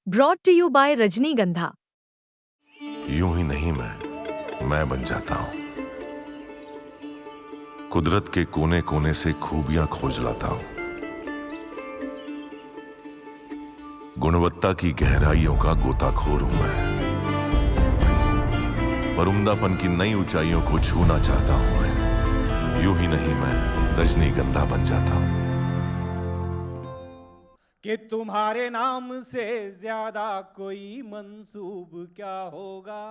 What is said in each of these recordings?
Brought to you bye रजनीगंधा। यूं ही नहीं मैं बन जाता हूं। कुदरत के कोने कोने से खूबियां खोज लाता हूं। गुणवत्ता की गहराइयों का गोताखोर हूं मैं। पर उम्दापन की नई ऊंचाइयों को छूना चाहता हूं मैं। यूं ही नहीं मैं रजनीगंधा बन जाता हूं। कि तुम्हारे नाम से ज्यादा कोई मंसूब क्या होगा,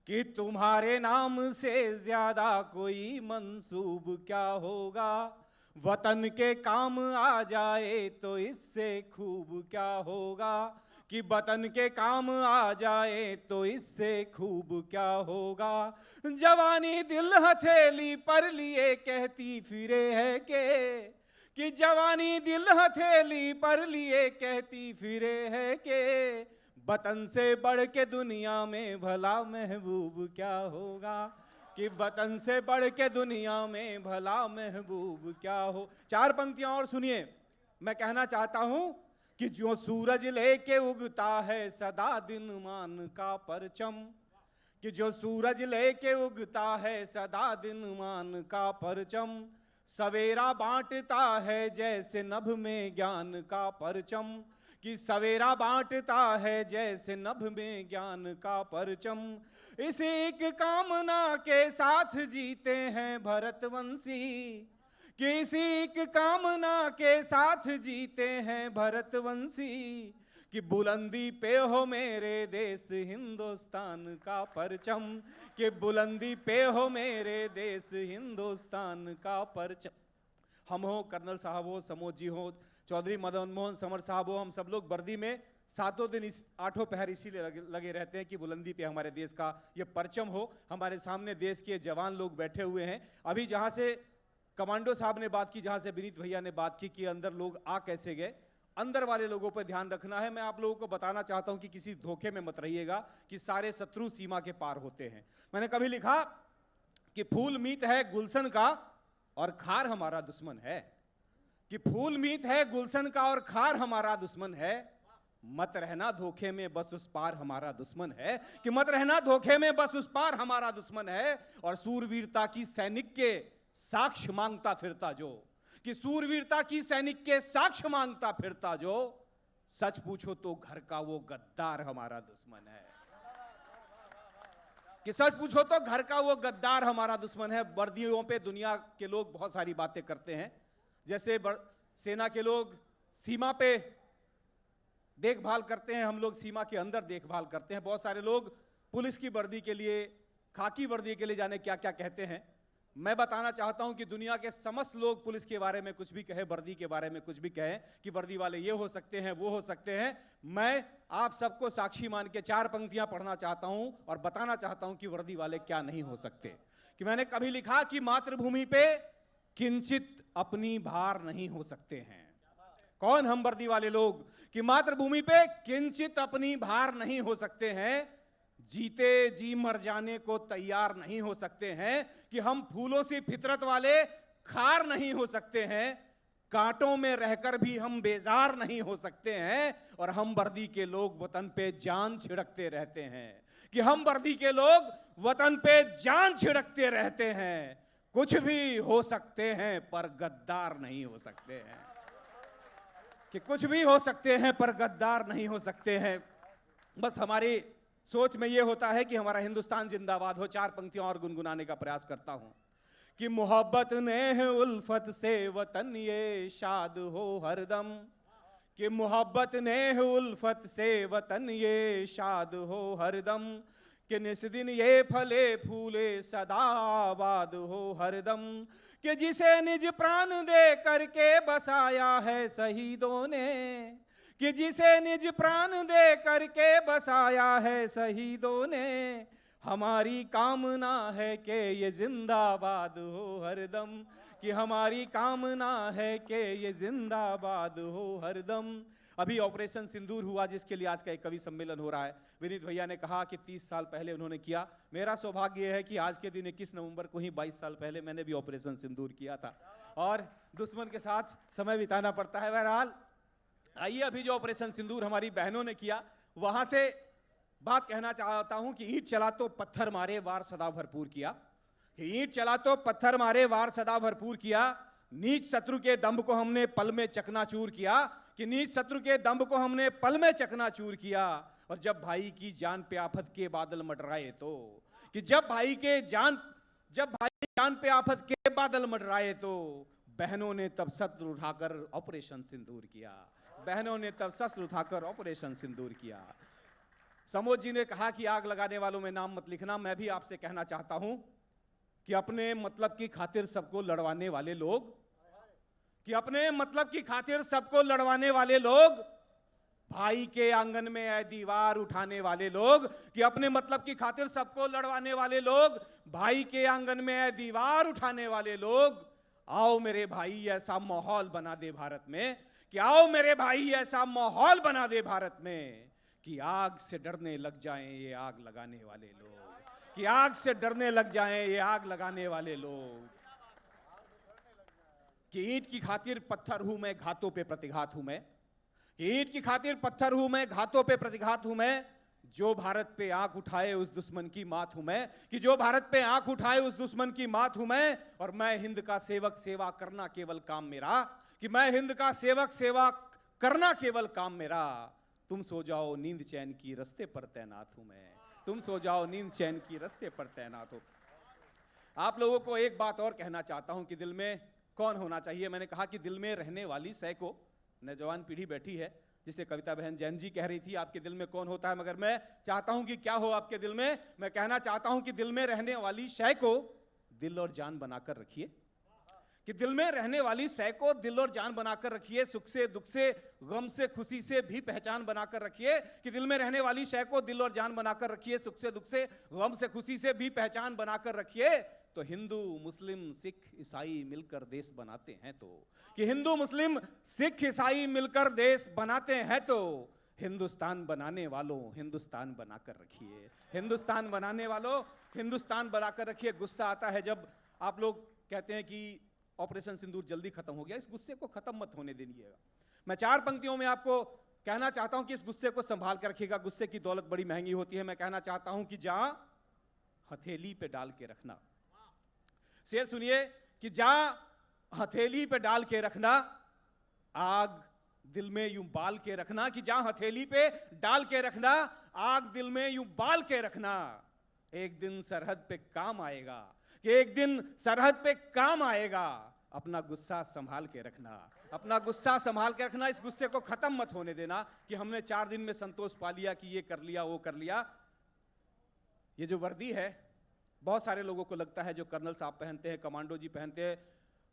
कि तुम्हारे नाम से ज्यादा कोई मंसूब क्या होगा। वतन के काम आ जाए तो इससे खूब क्या होगा, कि वतन के काम आ जाए तो इससे खूब क्या होगा। जवानी दिल हथेली पर लिए कहती फिरे है कि जवानी दिल हथेली पर लिए कहती फिरे है कि वतन से बढ़ के दुनिया में भला महबूब क्या होगा, कि वतन से बढ़ के दुनिया में भला महबूब क्या हो। चार पंक्तियां और सुनिए। मैं कहना चाहता हूं कि जो सूरज लेके उगता है सदा दिन मान का परचम, कि जो सूरज लेके उगता है सदा दिन मान का परचम, सवेरा बांटता है जैसे नभ में ज्ञान का परचम, कि सवेरा बांटता है जैसे नभ में ज्ञान का परचम। इस एक कामना के साथ जीते हैं भरतवंशी, कि इसी एक कामना के साथ जीते हैं भरतवंशी, कि बुलंदी पे हो मेरे देश हिंदुस्तान का परचम, कि बुलंदी पे हो मेरे देश हिंदुस्तान का परचम। हम हो, कर्नल साहब हो, समोद जी हो, चौधरी मदन मोहन समर साहब हो, हम सब लोग वर्दी में सातों दिन इस आठों पहर इसीलिए लगे रहते हैं कि बुलंदी पे हमारे देश का ये परचम हो। हमारे सामने देश के जवान लोग बैठे हुए हैं। अभी जहां से कमांडो साहब ने बात की, जहां से विनीत भैया ने बात की कि अंदर लोग आ कैसे गए, अंदर वाले लोगों पर ध्यान रखना है। मैं आप लोगों को बताना चाहता हूं कि किसी धोखे में मत रहिएगा कि सारे शत्रु सीमा के पार होते हैं। मैंने कभी लिखा कि फूल मीत है गुलशन का और खार हमारा दुश्मन है, कि फूल मीत है गुलशन का और खार हमारा दुश्मन है। मत रहना धोखे में बस उस पार हमारा दुश्मन है, कि मत रहना धोखे में बस उस पार हमारा दुश्मन है। और सूरवीरता की सैनिक के साक्ष्य मांगता फिरता जो, कि सूरवीरता की सैनिक के साक्ष्य मांगता फिरता जो, सच पूछो तो घर का वो गद्दार हमारा दुश्मन है, कि सच पूछो तो घर का वो गद्दार हमारा दुश्मन है। वर्दियों पे दुनिया के लोग बहुत सारी बातें करते हैं, जैसे सेना के लोग सीमा पे देखभाल करते हैं, हम लोग सीमा के अंदर देखभाल करते हैं। बहुत सारे लोग पुलिस की वर्दी के लिए, खाकी वर्दी के लिए जाने क्या क्या कहते हैं। मैं बताना चाहता हूं कि दुनिया के समस्त लोग पुलिस के बारे में कुछ भी कहे, वर्दी के बारे में कुछ भी कहें कि वर्दी वाले ये हो सकते हैं, वो हो सकते हैं, मैं आप सबको साक्षी मान के चार पंक्तियां पढ़ना चाहता हूं और बताना चाहता हूं कि वर्दी वाले क्या नहीं हो सकते। कि मैंने कभी लिखा कि मातृभूमि पे किंचित अपनी भार नहीं हो सकते हैं। कौन हम वर्दी वाले लोग कि मातृभूमि पे किंचित अपनी भार नहीं हो सकते हैं, जीते जी मर जाने को तैयार नहीं हो सकते हैं, कि हम फूलों सी फितरत वाले खार नहीं हो सकते हैं, कांटों में रहकर भी हम बेजार नहीं हो सकते हैं, और हम वर्दी के लोग वतन पे जान छिड़कते रहते हैं, कि हम वर्दी के लोग वतन पे जान छिड़कते रहते हैं। कुछ भी हो सकते हैं पर गद्दार नहीं हो सकते हैं, कि कुछ भी हो सकते हैं पर गद्दार नहीं हो सकते हैं। बस हमारी सोच में यह होता है कि हमारा हिंदुस्तान जिंदाबाद हो। चार पंक्तियां और गुनगुनाने का प्रयास करता हूं कि मोहब्बत ने उल्फत से वतन ये शाद हो हरदम, कि मोहब्बत ने उल्फत से वतन ये शाद हो हरदम, कि निस दिन ये फले फूले सदा आबाद हो हरदम, कि जिसे निज प्राण दे करके बसाया है शहीदों ने, कि जिसे निज प्राण दे करके बसाया है शहीदों ने, हमारी कामना है कि ये जिंदाबाद हो हरदम, कि हमारी कामना है कि ये जिंदाबाद हो हरदम। अभी ऑपरेशन सिंदूर हुआ जिसके लिए आज का एक कवि सम्मेलन हो रहा है। विनीत भैया ने कहा कि 30 साल पहले उन्होंने किया। मेरा सौभाग्य यह है कि आज के दिन 21 नवंबर को ही 22 साल पहले मैंने भी ऑपरेशन सिंदूर किया था और दुश्मन के साथ समय बिताना पड़ता है। बहरहाल आइए, अभी जो ऑपरेशन सिंदूर हमारी बहनों ने किया, वहां से बात कहना चाहता हूं कि ईंट चला तो पत्थर मारे, वार सदा भरपूर किया। कि ईंट चला तो पत्थर मारे, वार सदा भरपूर किया। नीच शत्रु के दंभ को हमने पल में चकनाचूर किया। कि नीच शत्रु के दंभ को हमने पल में चकनाचूर किया। और जब भाई की जान पे आफत के बादल मंडराए तो, कि जब भाई जान पे आफत के बादल मंडराए तो बहनों ने तब शस्त्र उठाकर ऑपरेशन सिंदूर किया। बहनों ने तब शस्त्र उठाकर ऑपरेशन सिंदूर किया। समोद जी ने कहा कि आग लगाने वालों में नाम मत लिखना। मैं भी आपसे कहना चाहता हूं कि अपने मतलब की खातिर सबको लड़वाने वाले लोग, कि अपने मतलब की खातिर सबको लड़वाने वाले लोग, भाई के आंगन में है दीवार उठाने वाले लोग, कि अपने मतलब की खातिर सबको लड़वाने वाले लोग, भाई के आंगन में है दीवार उठाने वाले लोग, आओ मेरे भाई ऐसा माहौल बना दे भारत में, कि आओ मेरे भाई ऐसा माहौल बना दे भारत में कि आग से डरने लग जाएं ये आग लगाने वाले लोग, कि आग से डरने लग जाएं ये आग लगाने वाले लोग। कि ईंट की खातिर पत्थर हूं मैं, घातों पे प्रतिघात हूं मैं। कि ईंट की खातिर पत्थर हूं मैं, घातों पे प्रतिघात हूं मैं। जो भारत पे आंख उठाए उस दुश्मन की मात हूं मैं। कि जो भारत पे आंख उठाए उस दुश्मन की मात हूं मैं। और मैं हिंद का सेवक, सेवा करना केवल काम मेरा। कि मैं हिंद का सेवक, सेवा करना केवल काम मेरा। तुम सो जाओ नींद चैन की, रस्ते पर तैनात हूं मैं। तुम सो जाओ नींद चैन की, रस्ते पर तैनात हो। आप लोगों को एक बात और कहना चाहता हूं कि दिल में कौन होना चाहिए। मैंने कहा कि दिल में रहने वाली सैकड़ों नौजवान पीढ़ी बैठी है, जिसे कविता बहन जैन जी कह रही थी आपके दिल में कौन होता है, मगर मैं चाहता हूं कि क्या हो आपके दिल में। मैं कहना चाहता हूं कि दिल में रहने वाली शय को दिल और जान बनाकर रखिए। कि दिल में रहने वाली शय को दिल और जान बनाकर रखिए। सुख से, दुख से, गम से, खुशी से भी पहचान बनाकर रखिए। कि दिल में रहने वाली शय को दिल और जान बनाकर रखिए। सुख से, दुख से, गम से, खुशी से भी पहचान बनाकर रखिए। तो हिंदू, मुस्लिम, सिख, ईसाई मिलकर देश बनाते हैं तो, कि हिंदू, मुस्लिम, सिख, ईसाई मिलकर देश बनाते हैं तो हिंदुस्तान बनाने वालों हिंदुस्तान बनाकर रखिए। हिंदुस्तान बनाने वालों हिंदुस्तान बनाकर रखिए। गुस्सा आता है जब आप लोग कहते हैं कि ऑपरेशन सिंदूर जल्दी खत्म हो गया। इस गुस्से को खत्म मत होने दीजिएगा। मैं 4 पंक्तियों में आपको कहना चाहता हूं कि इस गुस्से को संभाल कर रखिएगा। गुस्से की दौलत बड़ी महंगी होती है। मैं कहना चाहता हूं कि जहां हथेली पे डाल के रखना, शेर सुनिए, कि जहां हथेली पे डाल के रखना, आग दिल में यूं बाल के रखना। कि जहां हथेली पे डाल के रखना, आग दिल में यूं बाल के रखना। एक दिन सरहद पे काम आएगा, कि एक दिन सरहद पे काम आएगा। अपना गुस्सा संभाल के रखना, अपना गुस्सा संभाल के रखना। इस गुस्से को खत्म मत होने देना कि हमने 4 दिन में संतोष पा लिया, कि ये कर लिया, वो कर लिया। ये जो वर्दी है, बहुत सारे लोगों को लगता है जो कर्नल साहब पहनते हैं, कमांडो जी पहनते हैं,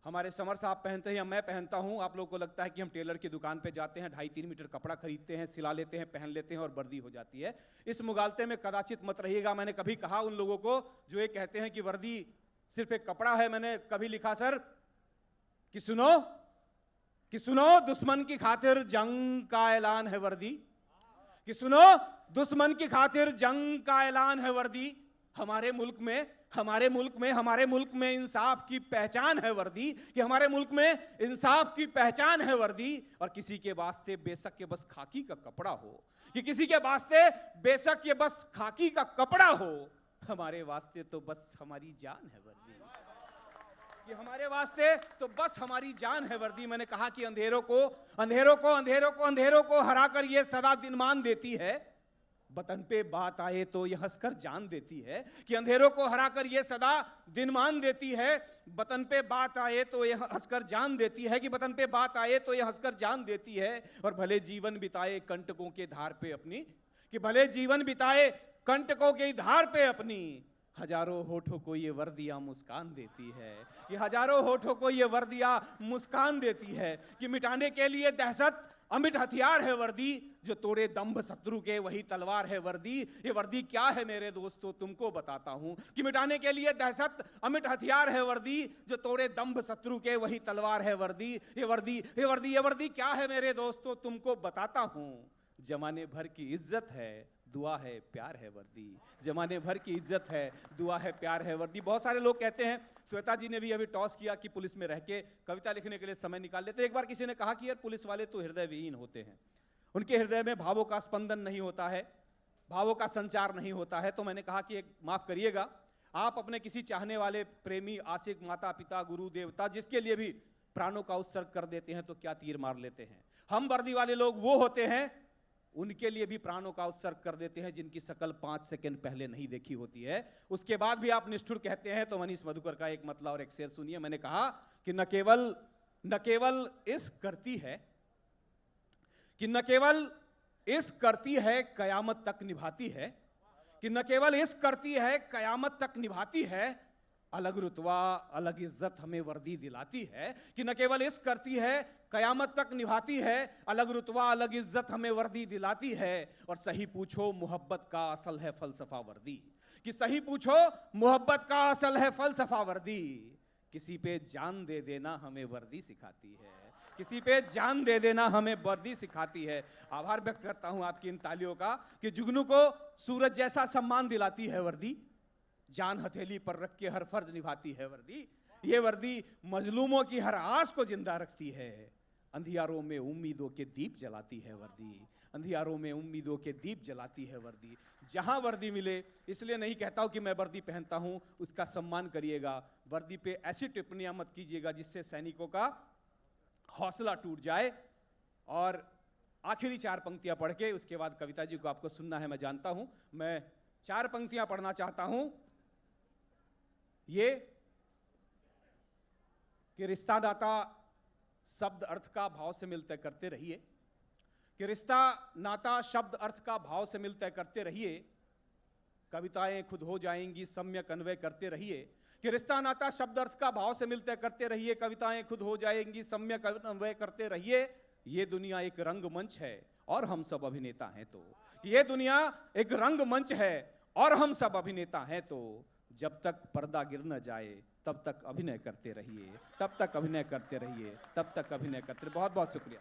हमारे समर साहब पहनते हैं, या मैं पहनता हूं, आप लोगों को लगता है कि हम टेलर की दुकान पे जाते हैं, 2.5-3 मीटर कपड़ा खरीदते हैं, सिला लेते हैं, पहन लेते हैं और वर्दी हो जाती है। इस मुगालते में कदाचित मत रहिएगा। मैंने कभी कहा उन लोगों को जो ये कहते हैं कि वर्दी सिर्फ एक कपड़ा है, मैंने कभी लिखा सर कि सुनो दुश्मन की खातिर जंग का ऐलान है वर्दी। कि सुनो दुश्मन की खातिर जंग का ऐलान है वर्दी। हमारे मुल्क में इंसाफ की पहचान है वर्दी। कि हमारे मुल्क में इंसाफ की पहचान है वर्दी। और किसी के वास्ते बेशक ये बस खाकी का कपड़ा हो, कि किसी के वास्ते बेशक ये बस खाकी का कपड़ा हो, हमारे वास्ते तो बस हमारी जान है वर्दी। कि हमारे वास्ते तो बस हमारी जान है वर्दी। मैंने कहा कि अंधेरों को हराकर ये सदा दिनमान देती है। वतन पे बात आए तो ये हंसकर जान देती है। कि अंधेरों को हराकर ये सदा दिनमान देती है। वतन पे बात आए तो ये हंसकर जान देती है। कि वतन पे बात आए तो ये हंसकर जान देती है। और भले जीवन बिताए कंटकों के धार पे अपनी, कि भले जीवन बिताए कंटकों के धार पे अपनी, हजारों होठों को ये वर्दियां मुस्कान देती है। कि हजारों होठों को ये वर्दियां मुस्कान देती है। कि मिटाने के लिए दहशत अमिट हथियार है वर्दी, जो तोड़े दंभ शत्रु के वही तलवार है वर्दी। ये वर्दी क्या है मेरे दोस्तों तुमको बताता हूं। कि मिटाने के लिए दहशत अमिट हथियार है वर्दी, जो तोड़े दंभ शत्रु के वही तलवार है वर्दी। ये वर्दी क्या है मेरे दोस्तों तुमको बताता हूं। जमाने भर की इज्जत है, दुआ है प्यार है वर्दी। जमाने भर की इज्जत है, दुआ है प्यार है वर्दी। बहुत सारे लोग कहते हैं, श्वेता जी ने भी अभी टॉस किया कि पुलिस में रह के कविता लिखने के लिए समय निकाल लेते। एक बार किसी ने कहा कि यार पुलिस वाले तो हृदय विहीन होते हैं, उनके हृदय में भावों का स्पंदन नहीं होता है, भावों का संचार नहीं होता है। तो मैंने कहा कि एक माफ करिएगा, आप अपने किसी चाहने वाले प्रेमी, आशिक, माता पिता, गुरु, देवता, जिसके लिए भी प्राणों का उत्सर्ग कर देते हैं तो क्या तीर मार लेते हैं। हम वर्दी वाले लोग वो होते हैं, उनके लिए भी प्राणों का उत्सर्ग कर देते हैं जिनकी शकल 5 सेकंड पहले नहीं देखी होती है। उसके बाद भी आप निष्ठुर कहते हैं। तो मनीष मधुकर का एक मतला और एक शेर सुनिए। मैंने कहा कि न केवल इश्क करती है, कि न केवल इश्क करती है कयामत तक निभाती है, कि न केवल इश्क करती है कयामत तक निभाती है, अलग रुतबा अलग इज्जत हमें वर्दी दिलाती है। कि न केवल इश्क करती है कयामत तक निभाती है, अलग रुतबा अलग इज्जत हमें वर्दी दिलाती है। और सही पूछो मोहब्बत का असल है फलसफा वर्दी, कि सही पूछो मोहब्बत का असल है फलसफा वर्दी। किसी पे जान दे देना हमें वर्दी सिखाती है, किसी पे जान दे देना हमें वर्दी सिखाती है। आभार व्यक्त करता हूं आपकी इन तालियों का कि जुगनू को सूरज जैसा सम्मान दिलाती है वर्दी, जान हथेली पर रख के हर फर्ज निभाती है वर्दी। ये वर्दी मजलूमों की हर आस को जिंदा रखती है, अंधियारों में उम्मीदों के दीप जलाती है वर्दी, अंधियारों में उम्मीदों के दीप जलाती है वर्दी। जहां वर्दी मिले, इसलिए नहीं कहता हूं कि मैं वर्दी पहनता हूं, उसका सम्मान करिएगा। वर्दी पे ऐसी टिप्पणियां मत कीजिएगा जिससे सैनिकों का हौसला टूट जाए। और आखिरी 4 पंक्तियां पढ़ के उसके बाद कविता जी को आपको सुनना है, मैं जानता हूं। मैं 4 पंक्तियां पढ़ना चाहता हूं। ये कि रिश्ता नाता शब्द अर्थ का भाव से मिलते करते रहिए, कि रिश्ता नाता शब्द अर्थ का भाव से मिलते करते रहिए, कविताएं खुद हो जाएंगी सम्यक अन्वय करते रहिए। कि रिश्ता नाता शब्द अर्थ का भाव से मिलते करते रहिए, कविताएं खुद हो जाएंगी सम्यक अन्वय करते रहिए। ये दुनिया एक रंगमंच है और हम सब अभिनेता हैं। तो ये दुनिया एक रंगमंच है और हम सब अभिनेता हैं। तो जब तक पर्दा गिर न जाए तब तक अभिनय करते रहिए, तब तक अभिनय करते रहिए, तब तक अभिनय करते रहिए। बहुत बहुत शुक्रिया।